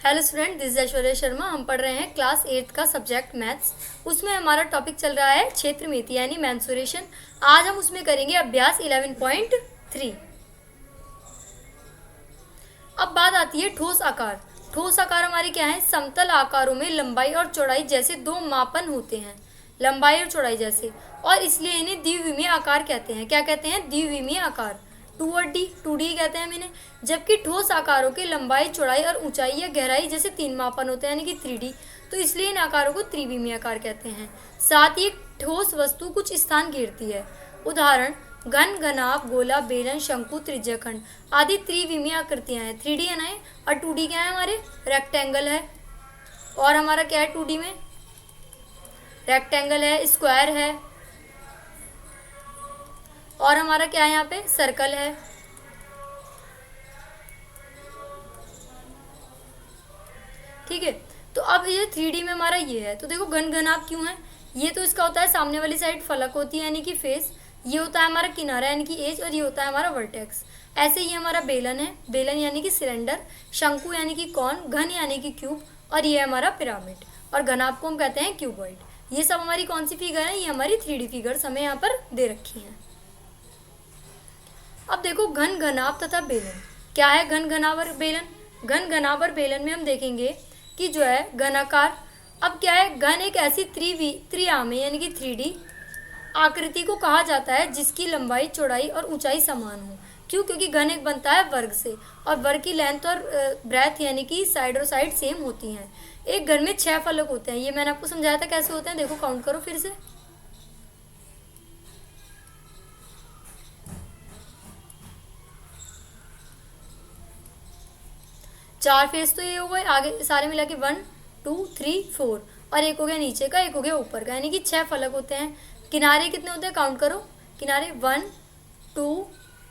Hello student, this is Aishwarya Sharma. हम पढ़ रहे हैं क्लास 8 का सब्जेक्ट मैथ्स। उसमें हमारा टॉपिक चल रहा है क्षेत्रमिति यानी मेंसुरेशन। आज हम उसमें करेंगे अभ्यास 11.3। अब बात आती है ठोस आकार। ठोस आकार हमारे क्या है? समतल आकारों में लंबाई और चौड़ाई जैसे दो मापन होते हैं, लंबाई और चौड़ाई जैसे, और इसलिए इन्हें द्विविमीय आकार कहते हैं। क्या कहते हैं? द्विविमीय आकार। 2D कहते हैं इन्हें। जबकि ठोस आकारों के लंबाई, चौड़ाई और ऊंचाई या गहराई जैसे 3 मापन होते हैं यानी कि 3D, तो इसलिए इन आकारों को त्रिविमीय आकार कहते हैं। साथ ही एक ठोस वस्तु कुछ स्थान घेरती है। उदाहरण: घन, घनाभ, गोला, बेलन, शंकु, त्रिज्यखंड आदि त्रिविमीय आकृतियां हैं। 3D है ना ये, और 2D क्या है? हमारे रेक्टेंगल है। और हमारा क्या है 2D में? रेक्टेंगल है, स्क्वायर है, और हमारा क्या है यहाँ पे? सर्कल है। ठीक है, तो अब ये 3D में हमारा ये है। तो देखो घन घनाभ क्यों है? ये तो इसका होता है सामने वाली साइड फलक होती है यानी कि फेस, ये होता है हमारा किनारा यानी कि एज, और ये होता है हमारा वर्टेक्स। ऐसे ही हमारा बेलन है, बेलन यानी कि सिलेंडर, शंकु यानी कि कौन, घन यानी कि क्यूब, और ये हमारा पिरामिड, और घनाभ को हम कहते हैं क्यूबॉइड। ये सब हमारी कौन सी फिगर है? ये हमारी 3D फिगर्स हमें यहाँ पर दे रखी हैं। अब देखो घन, घनाभ तथा बेलन क्या है? घन, घनाभ और बेलन। घन, घनाभ और बेलन में हम देखेंगे कि जो है घनाकार। अब क्या है? घन एक ऐसी त्रिआयामी यानी कि 3D आकृति को कहा जाता है जिसकी लंबाई, चौड़ाई और ऊंचाई समान हो। क्यों? क्योंकि घन एक बनता है वर्ग से, और वर्ग की लेंथ और ब्रेथ यानी कि साइड और साइड सेम होती हैं। एक घन में 6 फलक होते हैं। ये मैंने आपको समझाया था कैसे होते हैं। देखो काउंट करो फिर से। 4 फेस तो ये हो गए, आगे सारे मिला के 1 2 3 4, और एक हो गया नीचे का, एक हो गया ऊपर का, यानी कि 6 फलक होते हैं। किनारे कितने होते हैं? काउंट करो। किनारे 1 2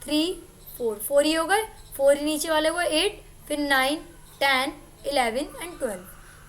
3 4, 4 ही हो गए, 4 ही नीचे वाले हुए 8, फिर 9 10 11 एंड 12।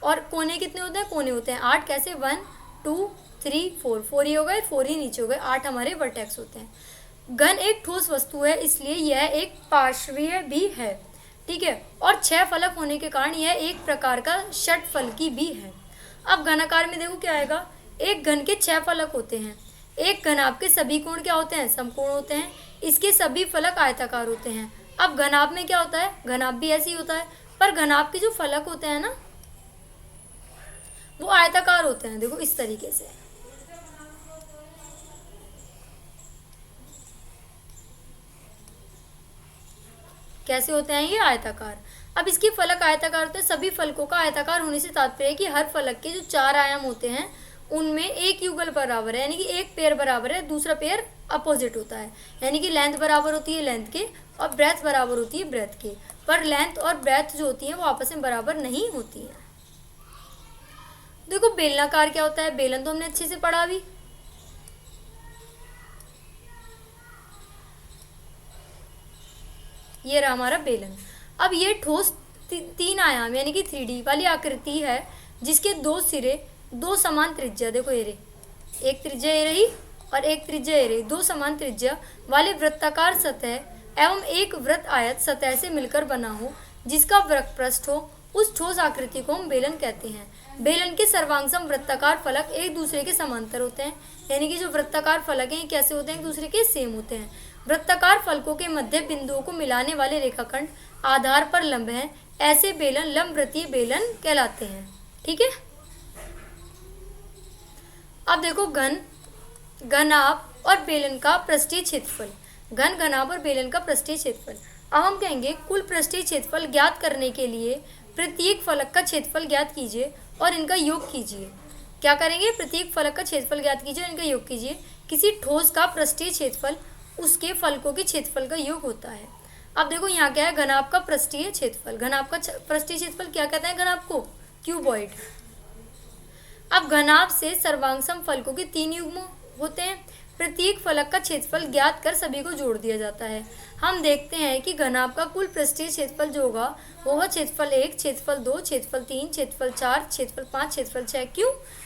और कोने कितने होते हैं? कोने होते हैं 8। कैसे? 1 2 3 4, 4 ही हो गए, 4 ही नीचे हो गए, 8 हमारे वर्टेक्स होते हैं। घन एक ठोस वस्तु है, इसलिए यह एक पार्श्वीय भी है। ठीक है, और 6 फलक होने के कारण यह एक प्रकार का षटफलकी भी है। अब घनाकार में देखो क्या आएगा? एक घन के 6 फलक होते हैं। एक घनाभ के सभी कोण क्या होते हैं? समकोण होते हैं। इसके सभी फलक आयताकार होते हैं। अब घनाभ में क्या होता है? घनाभ भी ऐसे ही होता है, पर घनाभ के जो फलक होते हैं ना, वो आयताकार होते हैं। देखो इस तरीके से। कैसे होते हैं ये? आयताकार। अब इसके फलक आयताकार होते हैं। सभी फलकों का आयताकार होने से तात्पर्य है कि हर फलक के जो 4 आयाम होते हैं उनमें एक युगल बराबर है, यानी कि एक पेयर बराबर है, दूसरा पेयर अपोजिट होता है। यानी कि लेंथ बराबर होती है लेंथ के, और ब्रेथ बराबर होती है ब्रेथ के, पर लेंथ और ब्रेथ जो होती है वो आपस में बराबर नहीं होती है। देखो बेलनाकार क्या होता है? बेलन तो हमने अच्छे से पढ़ा अभी। ये रहा हमारा बेलन। अब ये ठोस 3 आयाम यानी कि 3D वाली आकृति है जिसके 2 सिरे, 2 समान त्रिज्या, देखो ये रही, एक त्रिज्या ये रही और एक त्रिज्या ये रही, 2 समान त्रिज्या वाले वृत्ताकार सतह एवं एक वृत्त आयत सतह से मिलकर बना हो, जिसका वक्र पृष्ठ हो, उस ठोस आकृति को हम बेलन कहते हैं। बेलन के सर्वांगसम वृत्ताकार फलक एक दूसरे के समांतर होते हैं, यानी कि जो वृत्ताकार फलक हैं कैसे होते हैं? एक दूसरे के सेम होते हैं। वृत्ताकार फलकों के मध्य बिंदुओं को मिलाने वाले रेखाखंड आधार पर लंब हैं। ऐसे बेलन लंबवृत्तीय बेलन कहलाते हैं। ठीक है, अब देखो घन, घनाभ और बेलन का पृष्ठीय क्षेत्रफल। घन, घनाभ और बेलन का पृष्ठीय क्षेत्रफल। अब हम कहेंगे कुल पृष्ठीय क्षेत्रफल ज्ञात करने के लिए प्रत्येक फलक का क्षेत्रफल ज्ञात कीजिए और इनका योग कीजिए। क्या करेंगे? प्रत्येक फलक का क्षेत्रफल ज्ञात कीजिए और इनका योग कीजिए। किसी ठोस का पृष्ठीय क्षेत्रफल उसके फलकों के क्षेत्रफल का योग होता है। अब देखो यहाँ क्या है? घनाभ का पृष्ठीय क्षेत्रफल। घनाभ का पृष्ठीय क्षेत्रफल क्या कहते हैं? घनाभ को क्यूबॉइड। अब घनाभ से सर्वांगसम फलकों के 3 युग्म होते हैं। प्रत्येक फलक का क्षेत्रफल ज्ञात कर सभी को जोड़ दिया जाता है। हम देखते हैं कि घनाभ का कुल पृष्ठीय क्षेत्रफल जो होगा वो है क्षेत्रफल 1, क्षेत्रफल 2, क्षेत्रफल 3, क्षेत्रफल 4, क्षेत्रफल 5, क्षेत्रफल 6।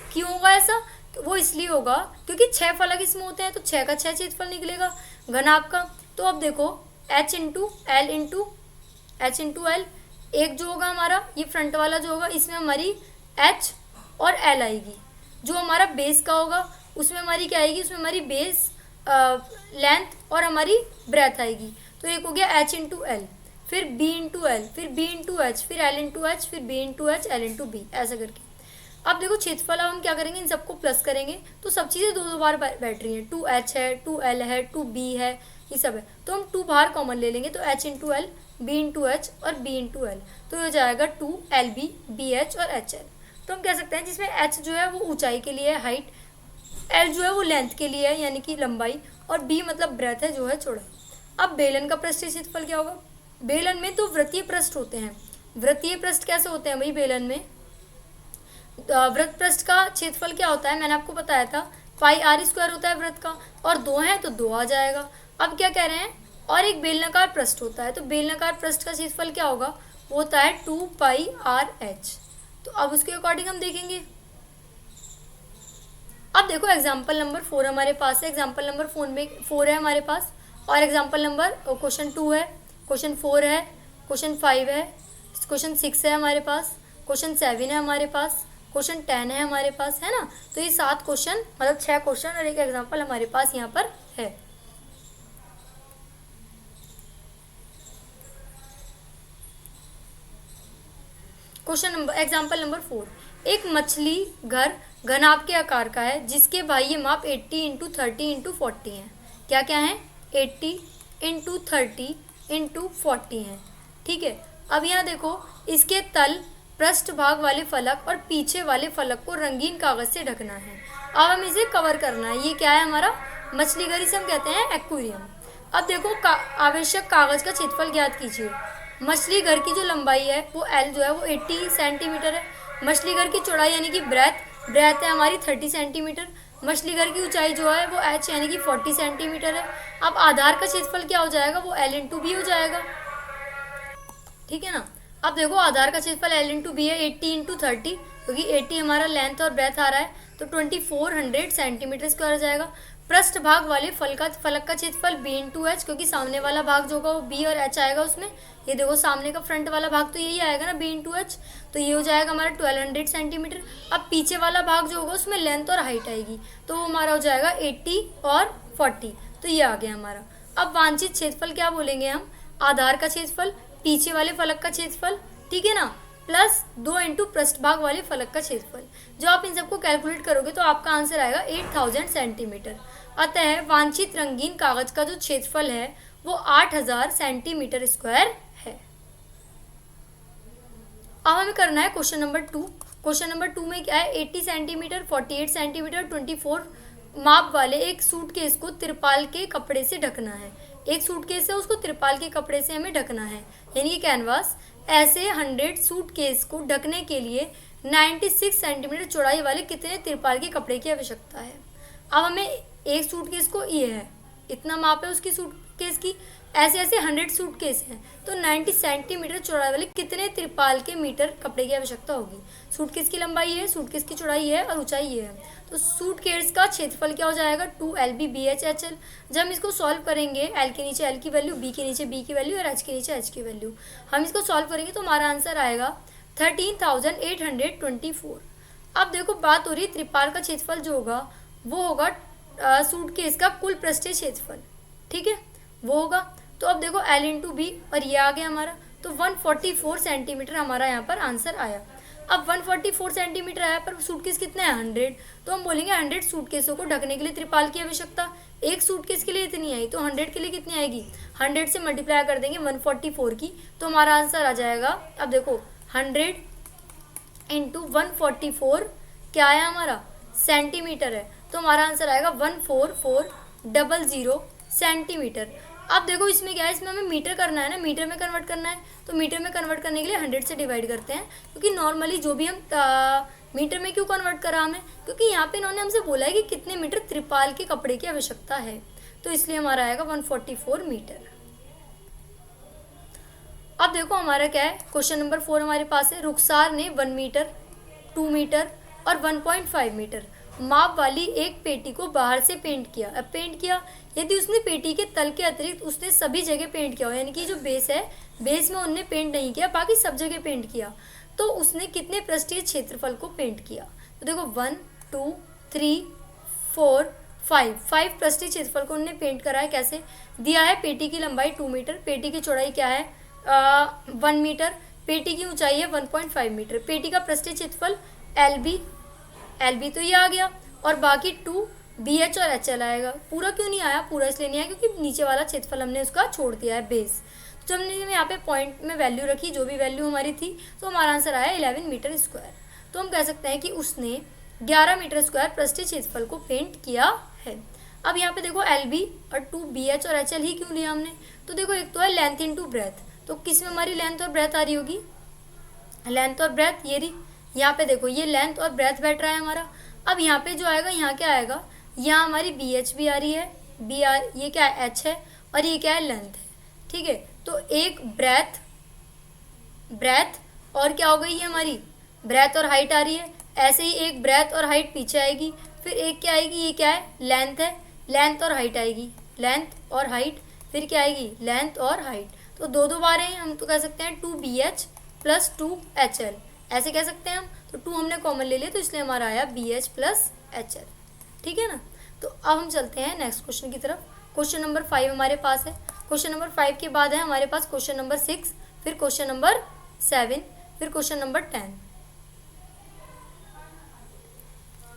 क्यों होगा ऐसा? वो इसलिए होगा क्योंकि 6 फलक इसमें होते हैं, तो 6 का 6 क्षेत्रफल निकलेगा घनाभ का। तो अब देखो H इंटू एल एक जो होगा हमारा ये फ्रंट वाला जो होगा इसमें हमारी एच और एल आएगी। जो हमारा बेस का होगा उसमें हमारी क्या आएगी, उसमें हमारी बेस लेंथ और हमारी ब्रेथ आएगी। तो एक हो गया एच इंटू एल, फिर बी इंटू एल, फिर बी इंटू एच, फिर एल इंटू एच, फिर B into H, L into B, ऐसा करके। अब देखो क्षेत्रफल हम क्या करेंगे, इन सबको प्लस करेंगे तो सब चीज़ें दो दो बार बैठ रही हैं। 2h है, 2l है, 2b है, ये सब है। तो हम 2 बाहर कॉमन ले लेंगे तो h into L, b into H और b इंटू एल, तो हो जाएगा 2lb, bh और hl। तो हम कह सकते हैं जिसमें h जो है वो ऊंचाई के लिए है, हाइट, l जो है वो लेंथ के लिए है यानी कि लंबाई, और b मतलब ब्रेथ है जो है चौड़ाई। अब बेलन का पृष्ठीय क्षेत्रफल क्या होगा। बेलन में तो वृत्तीय पृष्ठ होते हैं। वृत्तीय पृष्ठ कैसे होते हैं भाई बेलन में, वृत्त पृष्ठ का क्षेत्रफल क्या होता है, मैंने आपको बताया था पाई आर स्क्वायर होता है वृत्त का, और 2 है तो 2 आ जाएगा। अब क्या कह रहे हैं, और एक बेलनाकार पृष्ठ होता है, तो बेलनाकार पृष्ठ का क्षेत्रफल क्या होगा, वो होता है 2 पाई आर एच। तो अब उसके अकॉर्डिंग हम देखेंगे। अब देखो एग्जाम्पल नंबर 4 हमारे पास है, एग्जाम्पल नंबर 4 है हमारे पास, और एग्जाम्पल नंबर क्वेश्चन 2 है, क्वेश्चन 4 है, क्वेश्चन 5 है, क्वेश्चन 6 है हमारे पास, क्वेश्चन 7 है हमारे पास, क्वेश्चन 10 है हमारे पास, है ना। तो ये 7 क्वेश्चन मतलब 6 क्वेश्चन और एक एग्जाम्पल हमारे पास यहाँ पर है। क्वेश्चन नंबर एग्जाम्पल नंबर 4, एक मछली घर घनाभ के आकार का है जिसके बाह्य माप 80 इंटू 30 इंटू 40 है। क्या क्या है, 80 इंटू 30 इंटू 40 है, ठीक है। अब यहाँ देखो इसके तल पृष्ठ भाग वाले फलक और पीछे वाले फलक को रंगीन कागज से ढकना है। अब हम इसे कवर करना है। ये क्या है हमारा मछली घर, इसे हम कहते हैं एक्वेरियम। अब देखो आवश्यक कागज का क्षेत्रफल ज्ञात कीजिए। मछली घर की जो लंबाई है वो एल जो है वो 80 सेंटीमीटर है। मछली घर की चौड़ाई यानी कि ब्रेथ है हमारी 30 सेंटीमीटर। मछली घर की ऊंचाई जो है वो एच यानी कि 40 सेंटीमीटर है। अब आधार का क्षेत्रफल क्या हो जाएगा, वो एल इंटू बी हो जाएगा, ठीक है ना। अब देखो आधार का क्षेत्रफल एल इंटू बी है 80 इंटू 30, क्योंकि 80 हमारा लेंथ और ब्रेथ आ रहा है तो 2400 सेंटीमीटर स्क्वायर आ जाएगा। पृष्ठ भाग वाले फलक का क्षेत्रफल बी इंटू एच, क्योंकि सामने वाला भाग जो होगा वो बी और एच आएगा उसमें। ये देखो सामने का फ्रंट वाला भाग तो यही आएगा ना बी इंटू एच, तो ये हो जाएगा हमारा 1200 सेंटीमीटर। अब पीछे वाला भाग जो होगा उसमें लेंथ और हाइट आएगी, तो वो हमारा हो जाएगा 80 और 40, तो ये आ गया हमारा। अब वांछित क्षेत्रफल क्या बोलेंगे हम, आधार का क्षेत्रफल, पीछे वाले फलक का क्षेत्रफल, ठीक है ना, प्लस 2 इंटू पृष्ठभाग वाले फलक का क्षेत्रफल। जो आप इन सबको कैलकुलेट करोगे तो आपका आंसर आएगा 8000 सेंटीमीटर। अतः वांछित रंगीन कागज का जो क्षेत्रफल है वो 8000 सेंटीमीटर स्क्वायर है। अब हमें करना है क्वेश्चन नंबर 2। क्वेश्चन नंबर 2 में क्या है, 80 सेंटीमीटर, 48 सेंटीमीटर, 24 माप वाले एक सूटकेस को तिरपाल के कपड़े से ढकना है। एक सूटकेस है उसको तिरपाल के कपड़े से हमें ढकना है, यानी कि कैनवास। ऐसे 100 सूटकेस को ढकने के लिए 96 सेंटीमीटर चौड़ाई वाले कितने तिरपाल के कपड़े की आवश्यकता है। अब हमें एक सूटकेस को ये है इतना माप है उसकी सूटकेस की, ऐसे ऐसे 100 सूटकेस हैं तो 90 सेंटीमीटर चौड़ाई वाले कितने तिरपाल के मीटर कपड़े की आवश्यकता होगी। सूटकेस की लंबाई है, सूटकेस की चौड़ाई है और ऊंचाई ये है, तो सूटकेस का क्षेत्रफल क्या हो जाएगा 2LB BHHL। जब हम इसको सॉल्व करेंगे, एल के नीचे एल की वैल्यू, बी के नीचे बी की वैल्यू और एच के नीचे एच की वैल्यू, हम इसको सॉल्व करेंगे तो हमारा आंसर आएगा 13,824। अब देखो बात हो रही है त्रिपाल का क्षेत्रफल जो होगा वो होगा सूटकेस का कुल पृष्ठीय क्षेत्रफल, ठीक है, वो होगा। तो अब देखो एल इंटू बी और ये आ गया हमारा, तो 144 सेंटीमीटर हमारा यहाँ पर आंसर आया। अब 144 सेंटीमीटर आया पर सूटकेस कितने हैं 100, तो हम बोलेंगे 100 सूटकेसों को ढकने के लिए त्रिपाल की आवश्यकता। एक सूटकेस के लिए इतनी आई तो 100 के लिए कितनी आएगी, 100 से मल्टीप्लाई कर देंगे 144 की, तो हमारा आंसर आ जाएगा। अब देखो 100 इंटू 144 क्या आया हमारा सेंटीमीटर है, तो हमारा आंसर आएगा 14400 सेंटीमीटर। अब देखो इसमें क्या है, इसमें हमें मीटर करना है ना, मीटर में कन्वर्ट करना है, तो मीटर में कन्वर्ट करने के लिए 100 से डिवाइड करते हैं, क्योंकि नॉर्मली जो भी हम मीटर में क्यों कन्वर्ट करा हमें, क्योंकि यहाँ पे इन्होंने हमसे बोला है कि कितने मीटर त्रिपाल के कपड़े की आवश्यकता है, तो इसलिए हमारा आएगा 144 मीटर। अब देखो हमारा क्या है, क्वेश्चन नंबर 4 हमारे पास है, रुखसार ने 1 मीटर, 2 मीटर और 1.5 मीटर माप वाली एक पेटी को बाहर से पेंट किया। अब पेंट किया, यदि उसने पेटी के तल के अतिरिक्त उसने सभी जगह पेंट किया हो, यानी कि जो बेस है, बेस में उन्होंने पेंट नहीं किया, बाकी सब जगह पेंट किया, तो उसने कितने पृष्ठीय क्षेत्रफल को पेंट किया? तो देखो 1 2 3 4 5 पृष्ठीय क्षेत्रफल को उन्होंने पेंट करा है। कैसे दिया है? पेटी की लंबाई 2 मीटर, पेटी की चौड़ाई क्या है 1 मीटर, पेटी की ऊंचाई है 1.5 मीटर, पेटी का पृष्ठीय क्षेत्रफल LB तो ये आ गया, और बाकी 2 BH और HL आएगा। पूरा क्यों नहीं आया? पूरा इसलिए नहीं आया क्योंकि नीचे वाला क्षेत्रफल हमने उसका छोड़ दिया है, बेस। तो हमने यहाँ पे पॉइंट में वैल्यू रखी, जो भी वैल्यू हमारी थी, तो हमारा आंसर आया 11 मीटर स्क्वायर। तो हम कह सकते हैं कि उसने 11 मीटर स्क्वायर पृष्ठीय क्षेत्रफल को पेंट किया है। अब यहाँ पे देखो LB और 2 BH और HL ही क्यों लिया हमने? तो देखो एक तो है लेंथ इंटू ब्रेथ, तो किस में हमारी लेंथ और ब्रेथ आ रही होगी? लेंथ और ब्रेथ ये रही, यहाँ पे देखो ये लेंथ और ब्रेथ बैठ रहा है हमारा। अब यहाँ पे जो आएगा, यहाँ क्या आएगा? यहाँ हमारी BH भी आ रही है, ये क्या है? H है, और ये क्या है? लेंथ है। ठीक है, तो एक ब्रेथ और क्या हो गई है हमारी? ब्रेथ और हाइट आ रही है। ऐसे ही एक ब्रेथ और हाइट पीछे आएगी, फिर एक क्या आएगी? ये क्या है? लेंथ है, लेंथ और हाइट आएगी, लेंथ और हाइट, फिर क्या आएगी? लेंथ और हाइट। तो दो बार हैं, हम तो कह सकते हैं 2BH प्लस 2HL, ऐसे कह सकते हैं हम। तो 2 हमने कॉमन ले लिया, तो इसलिए हमारा आया BH प्लस HL। ठीक है ना? तो अब हम चलते हैं नेक्स्ट क्वेश्चन की तरफ। क्वेश्चन नंबर 5 हमारे पास है। क्वेश्चन नंबर 5 के बाद है हमारे पास क्वेश्चन नंबर 6, फिर क्वेश्चन नंबर 7, फिर क्वेश्चन नंबर 10।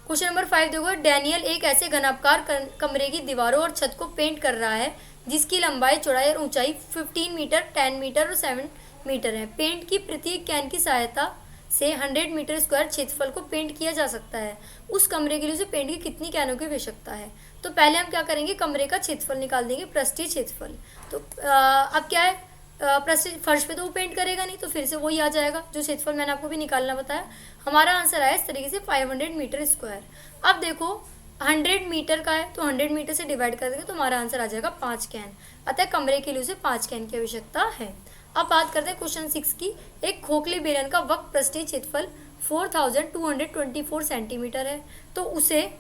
क्वेश्चन नंबर 5 देखो, डैनियल एक ऐसे घनाकार कमरे की दीवारों और छत को पेंट कर रहा है जिसकी लंबाई, चौड़ाई और ऊंचाई 15 मीटर, 10 मीटर और 7 मीटर है। पेंट की प्रत्येक कैन की सहायता से 100 मीटर स्क्वायर क्षेत्रफल को पेंट किया जा सकता है। उस कमरे के लिए उसे पेंट की कितनी कैनों की आवश्यकता है? तो पहले हम क्या करेंगे? कमरे का क्षेत्रफल निकाल देंगे, पृष्ठीय क्षेत्रफल। तो अब क्या है, पृष्ठीय फर्श पे तो वो पेंट करेगा नहीं, तो फिर से वही आ जाएगा जो क्षेत्रफल मैंने आपको भी निकालना बताया। हमारा आंसर आया इस तरीके से 500 मीटर स्क्वायर। अब देखो 100 मीटर का है, तो 100 मीटर से डिवाइड कर देंगे तो हमारा आंसर आ जाएगा 5 कैन। अतः कमरे के लिए उसे 5 कैन की आवश्यकता है। अब बात करते हैं क्वेश्चन 6 की। एक खोखले बेलन का वक्र पृष्ठीय क्षेत्रफल 4224 सेंटीमीटर है, तो उसे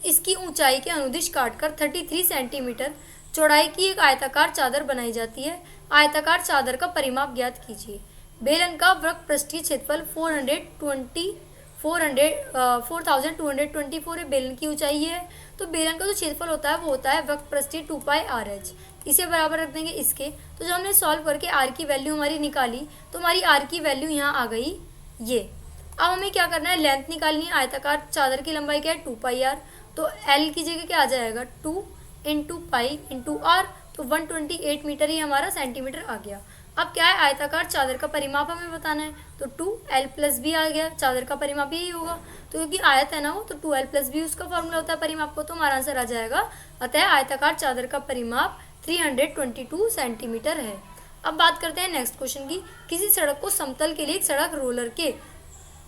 इसकी ऊंचाई के अनुदिश काटकर 33 सेंटीमीटर चौड़ाई की एक आयताकार चादर बनाई जाती है। आयताकार चादर का परिमाप ज्ञात कीजिए। बेलन का वक्र पृष्ठीय क्षेत्रफल 4224 है, बेलन की ऊंचाई है। तो बेलन का जो क्षेत्रफल होता है वो होता है वक्र पृष्ठीय 2πRh। इसे बराबर रख देंगे इसके। तो जब हमने सॉल्व करके r की वैल्यू हमारी निकाली, तो हमारी r की वैल्यू यहाँ आ गई ये। अब हमें क्या करना है? लेंथ निकालनी है। आयताकार चादर की लंबाई क्या है? 2πr, तो l की जगह क्या आ जाएगा? 2 इंटू पाई इंटू r, तो 128 मीटर ही हमारा सेंटीमीटर आ गया। अब क्या है? आयताकार चादर का परिमाप हमें बताना है, तो 2l प्लस b आ गया। चादर का परिमाप यही होगा, तो क्योंकि आयत है ना वो, तो 2l प्लस b उसका फॉर्मूला होता है परिमाप को, तो हमारा आंसर आ जाएगा। अतः आयताकार चादर का परिमाप 322 सेंटीमीटर है। अब बात करते हैं नेक्स्ट क्वेश्चन की। किसी सड़क को समतल के लिए एक सड़क रोलर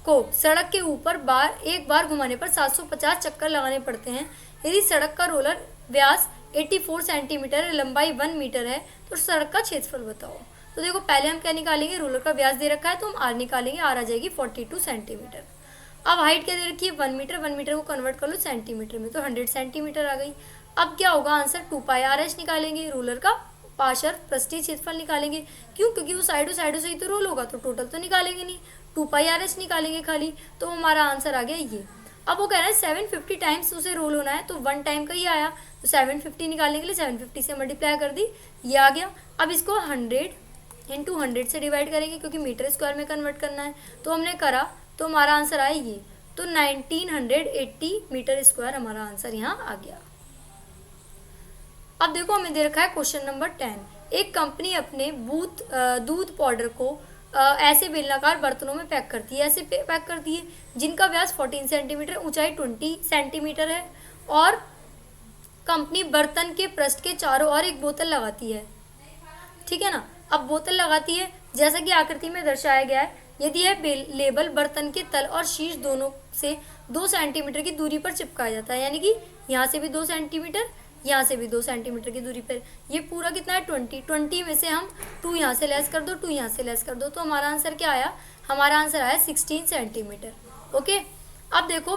को सड़क के ऊपर एक बार घुमाने पर 750 चक्कर लगाने पड़ते हैं। यदि सड़क का रोलर व्यास 84 सेंटीमीटर है, लंबाई 1 मीटर है, तो सड़क का क्षेत्रफल बताओ। तो देखो पहले हम क्या निकालेंगे? रोलर का व्यास दे रखा है, तो हम आर निकालेंगे। आर आ जाएगी 42 सेंटीमीटर। अब हाइट क्या दे रखी है? 1 मीटर। 1 मीटर को कन्वर्ट कर लो सेंटीमीटर में, तो 100 सेंटीमीटर आ गई। अब क्या होगा आंसर? 2πRh निकालेंगे। रोलर का पार्श्व पृष्ठीय क्षेत्रफल निकालेंगे। क्यों? क्योंकि वो साइडों से ही तो रोल होगा, तो टोटल तो निकालेंगे नहीं, 2πRh निकालेंगे खाली। तो हमारा आंसर आ गया ये। अब वो कह रहा है 750 टाइम्स उसे रोल होना है, तो 1 टाइम का ही आया, तो 750 निकालने के लिए 750 से मल्टीप्लाई कर दी, ये आ गया। अब इसको 100 इंटू 100 से डिवाइड करेंगे, क्योंकि मीटर स्क्वायर में कन्वर्ट करना है, तो हमने करा, तो हमारा आंसर आया ये। तो 1980 मीटर स्क्वायर हमारा आंसर यहाँ आ गया। अब देखो हमें दे रखा है क्वेश्चन नंबर 10। एक कंपनी अपने दूध पाउडर को ऐसे बेलनाकार बर्तनों में पैक करती है, ऐसे पैक करती है जिनका व्यास 14 सेंटीमीटर, ऊंचाई 20 सेंटीमीटर है, और कंपनी बर्तन के पृष्ठ के चारों ओर एक बोतल लगाती है। ठीक है ना? अब बोतल लगाती है जैसा कि आकृति में दर्शाया गया है। यदि यह लेबल बर्तन के तल और शीर्ष दोनों से 2 सेंटीमीटर की दूरी पर चिपकाया जाता है, यानी कि यहाँ से भी 2 सेंटीमीटर, यहाँ से भी 2 सेंटीमीटर की दूरी पर, ये पूरा कितना है? 20 में से हम 2 यहाँ से लेस कर दो, 2 यहाँ से लेस कर दो, तो हमारा आंसर क्या आया? हमारा आंसर आया 16 सेंटीमीटर। ओके, अब देखो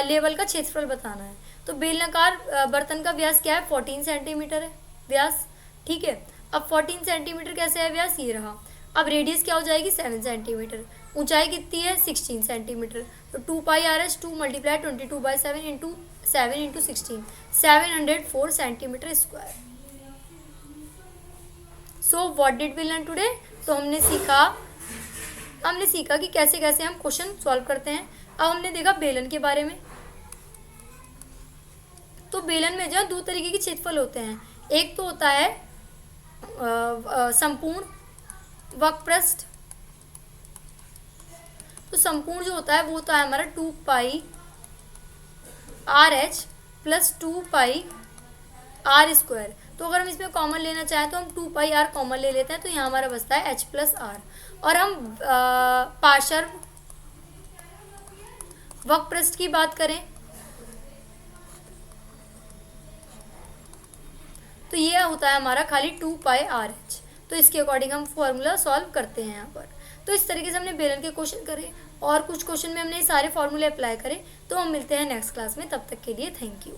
लेवल का क्षेत्रफल बताना है, तो बेलनाकार बर्तन का व्यास क्या है, 14 सेंटीमीटर है व्यास, ठीक है। अब 14 सेंटीमीटर कैसे है व्यास, ये रहा। अब रेडियस क्या हो जाएगी, 7 सेंटीमीटर। ऊंचाई कितनी है, 16 सेंटीमीटर। तो 2 pi R S 2 multiply 22/7 into 7 into 16, 704 centimetre square. So what did we learn today, तो हमने सीखा कि कैसे कैसे हम क्वेश्चन सॉल्व करते हैं। अब हमने देखा बेलन के बारे में। तो बेलन में जो है दो तरीके के क्षेत्रफल होते हैं, एक तो होता है संपूर्ण वक्रपृष्ठ। तो संपूर्ण जो होता है वो होता है हमारा 2 pi R H plus 2 pi R square. तो अगर हम इसमें कॉमन लेना चाहें तो हम 2 पाई आर कॉमन ले लेते हैं, तो यहाँ हमारा बचता है एच प्लस आर। और हम पार्श्व वक्रपृष्ठ की बात करें तो ये होता है हमारा खाली 2 पाई आर एच। तो इसके अकॉर्डिंग हम फॉर्मूला सॉल्व करते हैं यहाँ पर। तो इस तरीके से हमने बेलन के क्वेश्चन करे और कुछ क्वेश्चन में हमने ये सारे फॉर्मूले अप्लाई करे। तो हम मिलते हैं नेक्स्ट क्लास में, तब तक के लिए थैंक यू।